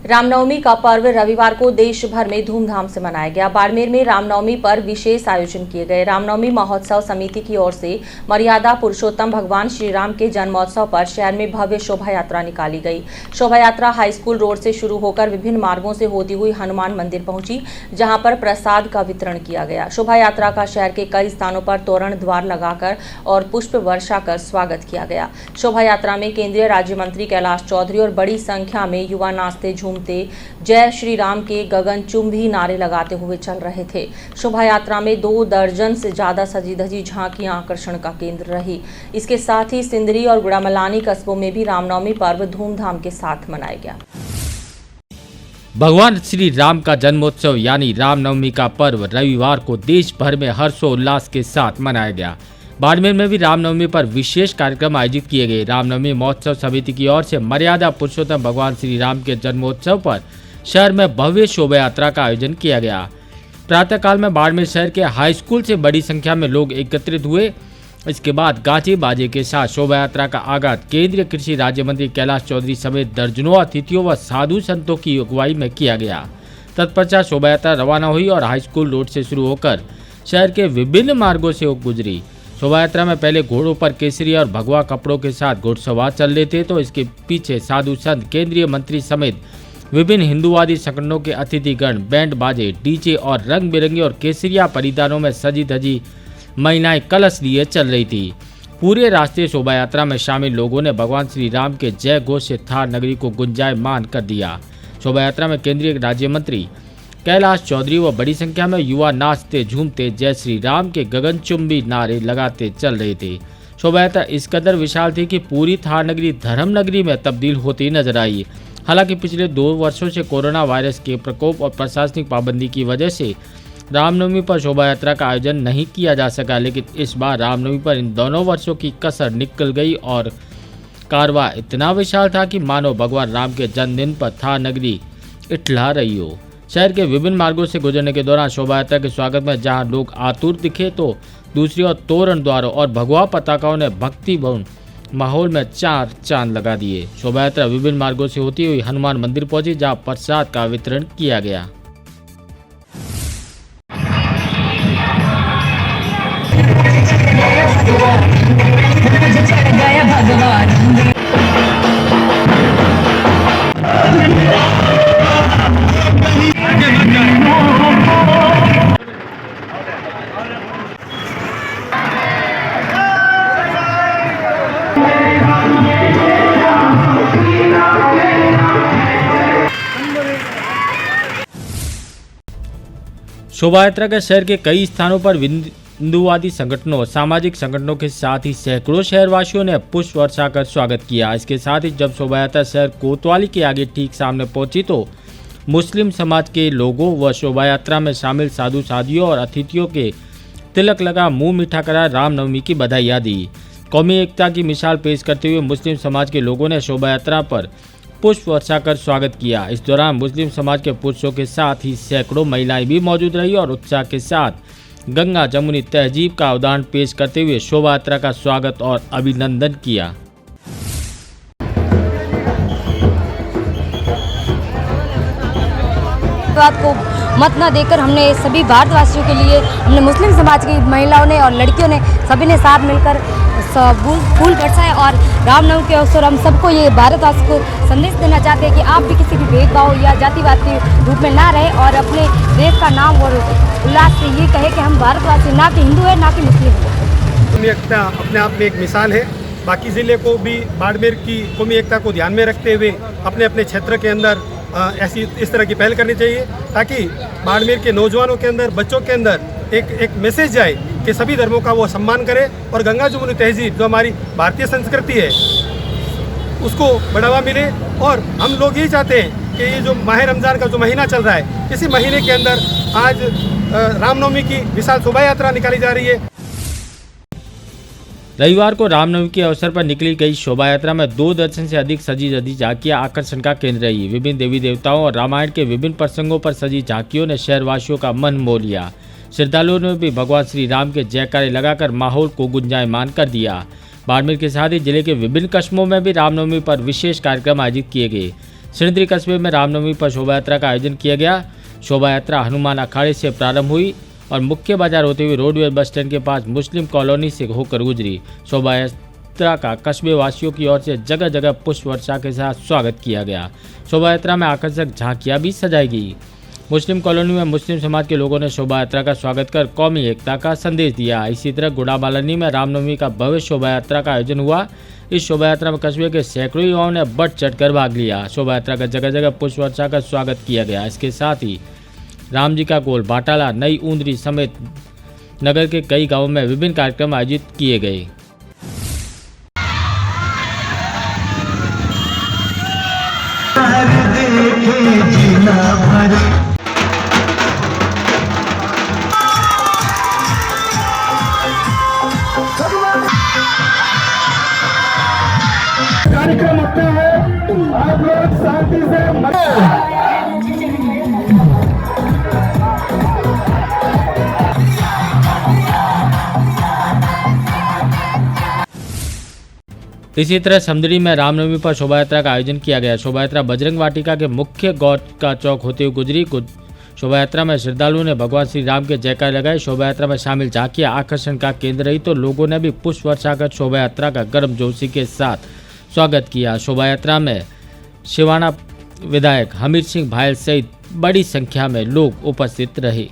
रामनवमी का पर्व रविवार को देश भर में धूमधाम से मनाया गया। बाड़मेर में रामनवमी पर विशेष आयोजन किए गए। रामनवमी महोत्सव समिति की ओर से मर्यादा पुरुषोत्तम भगवान श्री राम के जन्मोत्सव पर शहर में भव्य शोभा यात्रा निकाली गई। शोभा यात्रा हाई स्कूल रोड से शुरू होकर विभिन्न मार्गों से होती हुई हनुमान मंदिर पहुंची, जहां पर प्रसाद का वितरण किया गया। शोभा यात्रा का शहर के कई स्थानों पर तोरण द्वार लगाकर और पुष्प वर्षा कर स्वागत किया गया। शोभा यात्रा में केंद्रीय राज्य मंत्री कैलाश चौधरी और बड़ी संख्या में युवा नाचते झूमते जय श्री राम के गगनचुंबी नारे लगाते हुए चल रहे थे। शोभा यात्रा में 2 दर्जन से ज्यादा सजी धजी झांकियां आकर्षण का केंद्र रही। इसके साथ ही सिंदरी और गुड़ामलानी कस्बों में भी रामनवमी पर्व धूमधाम के साथ मनाया गया। भगवान श्री राम का जन्मोत्सव यानी रामनवमी का पर्व रविवार को देश भर में हर्षोल्लास के साथ मनाया गया। बाड़मेर में भी रामनवमी पर विशेष कार्यक्रम आयोजित किए गए। रामनवमी महोत्सव समिति की ओर से मर्यादा पुरुषोत्तम भगवान श्री राम के जन्मोत्सव पर शहर में भव्य शोभा यात्रा का आयोजन किया गया। प्रातःकाल में बाड़मेर शहर के हाई स्कूल से बड़ी संख्या में लोग एकत्रित हुए। इसके बाद गाजे बाजे के साथ शोभा यात्रा का आगाज केंद्रीय कृषि राज्य मंत्री कैलाश चौधरी समेत दर्जनों अतिथियों व साधु संतों की अगुवाई में किया गया। तत्पश्चात शोभा यात्रा रवाना हुई और हाई स्कूल रोड से शुरू होकर शहर के विभिन्न मार्गों से गुजरी। शोभा यात्रा में पहले घोड़ों पर केसरी और भगवा कपड़ों के साथ घुड़सवार चल रहे थे, तो इसके पीछे साधु संत, केंद्रीय मंत्री समेत विभिन्न हिंदूवादी संगठनों के अतिथिगण बैंड बाजे, डीजे और रंग बिरंगी और केसरिया परिधानों में सजी धजी महिलाएं कलश लिए चल रही थी। पूरे रास्ते शोभा यात्रा में शामिल लोगों ने भगवान श्री राम के जय घोष से थार नगरी को गुंजायमान कर दिया। शोभा यात्रा में केंद्रीय राज्य मंत्री कैलाश चौधरी व बड़ी संख्या में युवा नाचते झूमते जय श्री राम के गगनचुंबी नारे लगाते चल रहे थे। शोभा यात्रा इस कदर विशाल थी कि पूरी थार नगरी धर्म नगरी में तब्दील होती नजर आई। हालांकि पिछले 2 वर्षों से कोरोना वायरस के प्रकोप और प्रशासनिक पाबंदी की वजह से रामनवमी पर शोभा यात्रा का आयोजन नहीं किया जा सका, लेकिन इस बार रामनवमी पर इन दोनों वर्षों की कसर निकल गई और कारवां इतना विशाल था कि मानो भगवान राम के जन्मदिन पर थार नगरी इठला रही हो। शहर के विभिन्न मार्गों से गुजरने के दौरान शोभा यात्रा के स्वागत में जहां लोग आतुर दिखे, तो दूसरी ओर तोरण द्वारों और भगवा पताकाओं ने भक्तिपूर्ण माहौल में 4 चांद लगा दिए। शोभा यात्रा विभिन्न मार्गों से होती हुई हनुमान मंदिर पहुंची, जहां प्रसाद का वितरण किया गया। शोभा यात्रा के शहर के कई स्थानों पर हिंदूवादी संगठनों और सामाजिक संगठनों के साथ ही सैकड़ों शहरवासियों ने पुष्प वर्षा कर स्वागत किया। इसके साथ ही जब शोभा यात्रा शहर कोतवाली के आगे ठीक सामने पहुंची, तो मुस्लिम समाज के लोगों व शोभा यात्रा में शामिल साधु साधियों और अतिथियों के तिलक लगा मुंह मीठा करा रामनवमी की बधाइयाँ दी। कौमी एकता की मिसाल पेश करते हुए मुस्लिम समाज के लोगों ने शोभा यात्रा पर पुष्प वर्षा कर स्वागत किया। इस दौरान मुस्लिम समाज के पुरुषों के साथ ही सैकड़ों महिलाएं भी मौजूद रही और उत्साह के साथ गंगा जमुनी तहजीब का उदाहरण पेश करते हुए शोभा यात्रा का स्वागत और अभिनंदन किया। बात को मत न देकर हमने सभी भारतवासियों के लिए, हमने मुस्लिम समाज की महिलाओं ने और लड़कियों ने सभी ने साथ मिलकर फूल बरसाए और रामनवमी के अवसर हम सबको ये भारतवासियों को संदेश देना चाहते हैं कि आप भी किसी भी भेदभाव या जातिवाद के रूप में ना रहे और अपने देश का नाम और उल्लास से ये कहे कि हम भारतवासी ना कि हिंदू है ना कि मुस्लिम है। कौमी एकता अपने आप में एक मिसाल है। बाकी ज़िले को भी बाड़मेर की कौमी एकता को ध्यान में रखते हुए अपने अपने क्षेत्र के अंदर इस तरह की पहल करनी चाहिए, ताकि बाड़मेर के नौजवानों के अंदर, बच्चों के अंदर एक मैसेज जाए कि सभी धर्मों का वो सम्मान करें और गंगा जमुनी तहजीब जो हमारी भारतीय संस्कृति है उसको बढ़ावा मिले। और हम लोग यही चाहते हैं कि ये जो माह रमज़ान का जो महीना चल रहा है, इसी महीने के अंदर आज रामनवमी की विशाल शोभा यात्रा निकाली जा रही है। रविवार को रामनवमी के अवसर पर निकली गई शोभा यात्रा में 2 दर्जन से अधिक सजी धजी झांकियां आकर्षण का केंद्र रही। विभिन्न देवी देवताओं और रामायण के विभिन्न प्रसंगों पर सजी झांकियों ने शहरवासियों का मन मोह लिया। श्रद्धालुओं ने भी भगवान श्री राम के जयकारे लगाकर माहौल को गुंजायमान कर दिया। बाड़मेर के साथ ही जिले के विभिन्न कस्बों में भी रामनवमी पर विशेष कार्यक्रम आयोजित किए गए। सिणधरी कस्बे में रामनवमी पर शोभा यात्रा का आयोजन किया गया। शोभा यात्रा हनुमान अखाड़े से प्रारंभ हुई और मुख्य बाजार होते हुए रोडवेज बस स्टैंड के पास मुस्लिम कॉलोनी से होकर गुजरी। शोभा यात्रा का कस्बे वासियों की ओर से जगह जगह पुष्प वर्षा के साथ स्वागत किया गया। शोभा यात्रा में आकर्षक झांकियां भी सजाई गई। मुस्लिम कॉलोनी में मुस्लिम समाज के लोगों ने शोभा यात्रा का स्वागत कर कौमी एकता का संदेश दिया। इसी तरह गुड़ाबालानी में रामनवमी का भव्य शोभा यात्रा का आयोजन हुआ। इस शोभा यात्रा में कस्बे के सैकड़ों युवाओं ने बढ़ चढ़कर भाग लिया। शोभा यात्रा का जगह जगह पुष्प वर्षा का स्वागत किया गया। इसके साथ ही राम जी का गोल, बाटाला, नई ऊंदरी समेत नगर के कई गांवों में विभिन्न कार्यक्रम आयोजित किए गए। कार्यक्रम होता है, आप लोग शांति से इसी तरह समदड़ी में रामनवमी पर शोभा यात्रा का आयोजन किया गया। शोभा यात्रा बजरंग वाटिका के मुख्य गौर का चौक होते हुए गुजरी। शोभा यात्रा में श्रद्धालुओं ने भगवान श्री राम के जयकार लगाए। शोभा यात्रा में शामिल झांकियां आकर्षण का केंद्र रही तो लोगों ने भी पुष्प वर्षा कर शोभा यात्रा का गर्मजोशी के साथ स्वागत किया। शोभा यात्रा में शिवाना विधायक हमीर सिंह भायल सहित बड़ी संख्या में लोग उपस्थित रहे।